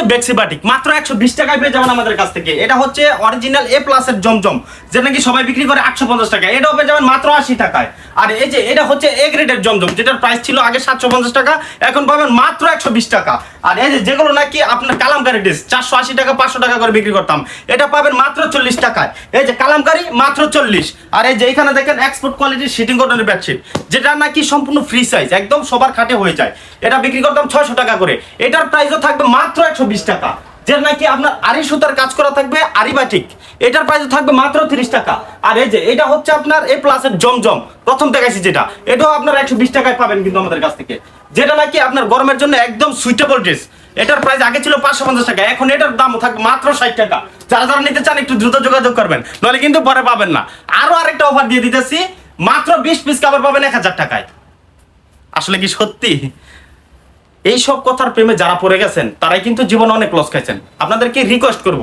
হচ্ছে বেক্সি বাটিক, মাত্র 120 টাকায় পেয়ে যাবেন আমাদের কাছ থেকে। এটা হচ্ছে অরিজিনাল এ প্লাসের জমজম, যেটা নাকি সবাই বিক্রি করে 850 টাকা, এটাও পেয়ে যাবেন মাত্র 80 টাকায়। আর এই যে এটা হচ্ছে এ গ্রেডের জমজম, যেটার প্রাইস ছিল আগে 750 টাকা, এখন পাবেন মাত্র 120 টাকা। আর এই যে যেগুলো নাকি আপনার কালামকারী ড্রেস 480 টাকা 500 টাকা করে বিক্রি করতাম, এটা পাবেন মাত্র 40 টাকায়। এই যে কালামকারী মাত্র 40। আর এই যে এখানে দেখেন এক্সপোর্ট কোয়ালিটির শিটিং কটনের বেডশিট, যেটা নাকি সম্পূর্ণ ফ্রি সাইজ, একদম সবার খাটে হয়ে যায়, এটা বিক্রি করতাম 600 টাকা করে, এটার প্রাইসও থাকবে মাত্র 120 টাকা। যেটা নাকি আপনার আড়ি সুতার কাজ করা থাকবে, আড়ি বাটিক, এটার প্রাইসও থাকবে মাত্র 30 টাকা। আর এই যে এটা হচ্ছে আপনার এ প্লাসের জমজম, প্রথম দেখাইছি যেটা, এটাও আপনার 120 টাকায় পাবেন কিন্তু আমাদের কাছ থেকে, যেটা নাকি আপনার গরমের জন্য একদম সুইটেবল ড্রেস। এটার প্রাইস আগে ছিল 550 টাকা, এখন এটার দাম থাকবে মাত্র 60 টাকা। যারা যারা নিতে চান একটু দ্রুত যোগাযোগ করবেন, নইলে কিন্তু পরে পাবেন না। আরো আরেকটা অফার দিয়ে দিতেছি, মাত্র 20 পিস কাপড় পাবেন 1000 টাকায়। আসলে কি সত্যি? এই সব কথার প্রেমে যারা পড়ে গেছেন তারাই কিন্তু জীবনে অনেক লস খাইছেন। আপনাদেরকে রিকোয়েস্ট করব,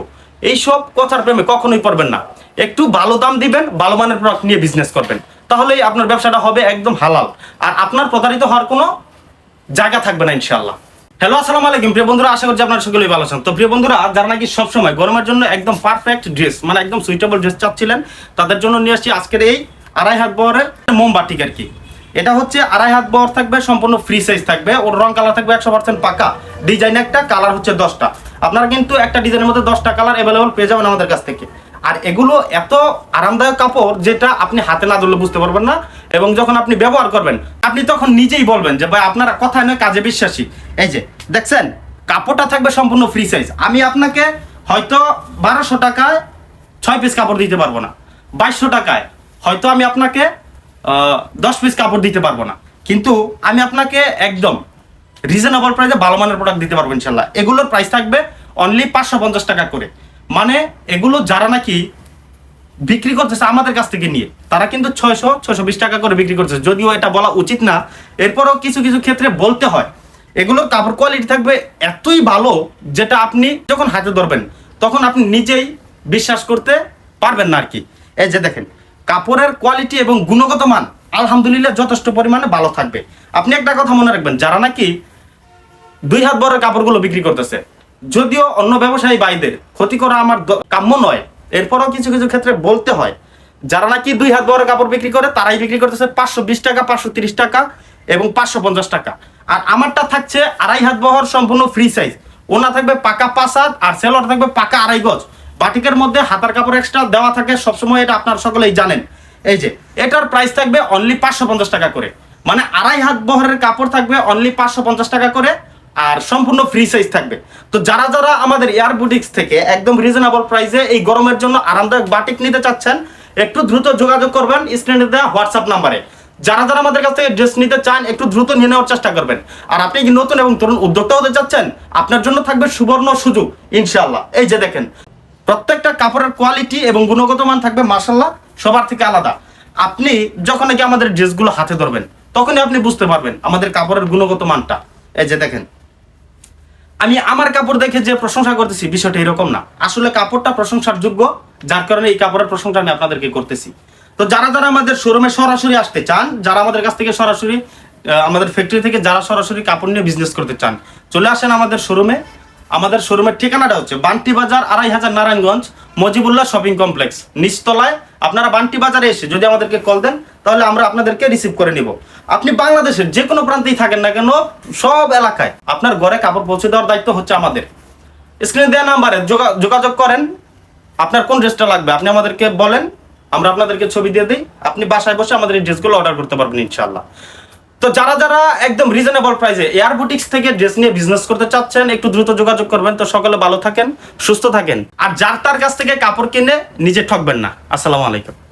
এই সব কথার প্রেমে কখনোই পড়বেন না। একটু ভালো দাম দিবেন, ভালো মানের প্রোডাক্ট নিয়ে বিজনেস করবেন, তাহলেই আপনার ব্যবসাটা হবে একদম হালাল, আর আপনার প্রতারিত হওয়ার কোনো জায়গা থাকবে না ইনশাআল্লাহ। হ্যালো, আসসালামু আলাইকুম প্রিয় বন্ধুরা, আশা করছি আপনারা সকলেই ভালো আছেন। তো প্রিয় বন্ধুরা, যারা নাকি সবসময় গরমের জন্য একদম পারফেক্ট ড্রেস, মানে একদম সুইটেবল ড্রেস চাচ্ছিলেন, তাদের জন্য নিয়ে আসছি আজকের এই 2.5 হাত বহরের মোমবাটিক আর কি। এটা হচ্ছে 2.5 হাত বহর থাকবে, সম্পূর্ণ ফ্রি সাইজ থাকবে, ওর রং কালার থাকবে 100% পাকা, ডিজাইন একটা, কালার হচ্ছে 10টা। আপনারা কিন্তু একটা ডিজাইনের মধ্যে 10টা কালার অ্যাভেলেবল পেয়ে যাবেন আমাদের কাছ থেকে। আর এগুলো এত আরামদায়ক কাপড়, যেটা আপনি হাতে না ধরলে বুঝতে পারবেন না, এবং যখন আপনি ব্যবহার করবেন আপনি তখন নিজেই বলবেন যে ভাই আপনারা কথায় নয় কাজে বিশ্বাসী। এই যে দেখছেন, কাপড়টা থাকবে সম্পূর্ণ ফ্রি সাইজ। আমি আপনাকে হয়তো 1200 টাকায় 6 পিস কাপড় দিতে পারবো না, 2200 টাকায় হয়তো আমি আপনাকে 10 পিস কাপড় দিতে পারবো না, কিন্তু আমি আপনাকে একদম রিজনেবল প্রাইসে ভালো মানের প্রোডাক্ট দিতে পারবো ইনশাল্লাহ। এগুলোর প্রাইস থাকবে অনলি 550 টাকা করে। মানে এগুলো যারা নাকি বিক্রি করতেছে আমাদের কাছ থেকে নিয়ে, তারা কিন্তু 620 টাকা করে বিক্রি করতেছে। যদিও এটা বলা উচিত না, এরপরও কিছু কিছু ক্ষেত্রে বলতে হয়। এগুলোর কাপড় কোয়ালিটি থাকবে এতই ভালো, যেটা আপনি যখন হাতে ধরবেন তখন আপনি নিজেই বিশ্বাস করতে পারবেন না আর কি। এই যে দেখেন, কাপড়ের কোয়ালিটি এবং গুণগত মান আলহামদুলিল্লাহ যথেষ্ট পরিমাণে ভালো থাকবে। আপনি একটা কথা মনে রাখবেন, যারা নাকি 2 হাত বড় কাপড়গুলো বিক্রি করতেছে, যদিও অন্য ব্যবসায়ী ভাইদের ক্ষতি করা আমার কাম্য নয়, এরপরও কিছু কিছু ক্ষেত্রে বলতে হয়, যারা নাকি 2 হাত বড় কাপড় বিক্রি করে তারাই বিক্রি করতেছে 520 টাকা, 530 টাকা এবং 550 টাকা। আর আমারটা থাকছে 2.5 হাত বহর, সম্পূর্ণ ফ্রি সাইজ, ওনা থাকবে পাকা 5 হাত, আর সেলর থাকবে পাকা 2.5 গজ। বাটিকের মধ্যে হাতার কাপড় এক্সট্রা দেওয়া থাকে সবসময়, এটা আপনারা সকলেই জানেন। এই যে এটার প্রাইস থাকবে অনলি 550 টাকা করে, মানে 2.5 হাত বহরের কাপড় থাকবে অনলি 550 টাকা করে, আর সম্পূর্ণ ফ্রি সাইজ থাকবে। তো যারা যারা আমাদের এয়ার বুটিক্স থেকে একদম রিজনেবল প্রাইসে এই গরমের জন্য আরামদায়ক বাটিক নিতে চাচ্ছেন, একটু দ্রুত যোগাযোগ করবেন স্ক্রিনে দেওয়া হোয়াটসঅ্যাপ নাম্বারে। যারা যারা আমাদের কাছ থেকে ড্রেস নিতে চান একটু দ্রুত নিয়ে নেওয়ার চেষ্টা করবেন। আর আপনি কি নতুন এবং তরুণ উদ্যোক্তা হতে চাচ্ছেন, আপনার জন্য থাকবে সুবর্ণ সুযোগ ইনশাআল্লাহ। এই যে দেখেন, প্রত্যেকটা কাপড়ের কোয়ালিটি এবং গুণগত মান থাকবে মাশাআল্লাহ সবার থেকে আলাদা। আপনি যখন নাকি আমাদের ড্রেসগুলো হাতে ধরবেন তখনই আপনি বুঝতে পারবেন আমাদের কাপড়ের গুণগত মানটা। এই যে দেখেন, আমি আমার কাপড় দেখে যে প্রশংসা করতেছি বিষয়টা এরকম না, আসলে কাপড়টা প্রশংসার যোগ্য, যার কারণে এই কাপড়ের প্রশংসা আমি আপনাদেরকে করতেছি। তো যারা যারা আমাদের শোরুমে সরাসরি আসতে চান, যারা আমাদের কাছ থেকে সরাসরি আমাদের ফ্যাক্টরি থেকে যারা সরাসরি কাপড় নিয়ে বিজনেস করতে চান, চলে আসেন আমাদের শোরুমে। আমাদের শোরুমের ঠিকানাটা হচ্ছে বান্টি বাজার 2500 নারায়ণগঞ্জ মজিবুল্লাহ শপিং কমপ্লেক্স নিচতলায়। আপনারা বান্টি বাজারে এসে যদি আমাদেরকে কল দেন তাহলে আমরা আপনাদেরকে রিসিভ করে নিব। আপনি বাংলাদেশের যে কোনো প্রান্তেই থাকেন না কেন, সব এলাকায় আপনার ঘরে কাপড় পৌঁছে দেওয়ার দায়িত্ব হচ্ছে আমাদের। স্ক্রিনে দেওয়া নাম্বারে যোগাযোগ করেন। আপনার কোন ড্রেসটা লাগবে আপনি আমাদেরকে বলেন, আমরা আপনাদেরকে ছবি দিয়ে দিই, আপনি বাসায় বসে আমাদের এই ড্রেসগুলো অর্ডার করতে পারবেন ইনশাআল্লাহ। তো যারা যারা একদম রিজনেবল প্রাইসে এয়ার বুটিক্স থেকে ড্রেস নিয়ে বিজনেস করতে চাচ্ছেন একটু দ্রুত যোগাযোগ করবেন। তো সকলে ভালো থাকেন, সুস্থ থাকেন, আর যার তার কাছ থেকে কাপড় কিনে নিজে ঠকবেন না। আসসালামু আলাইকুম।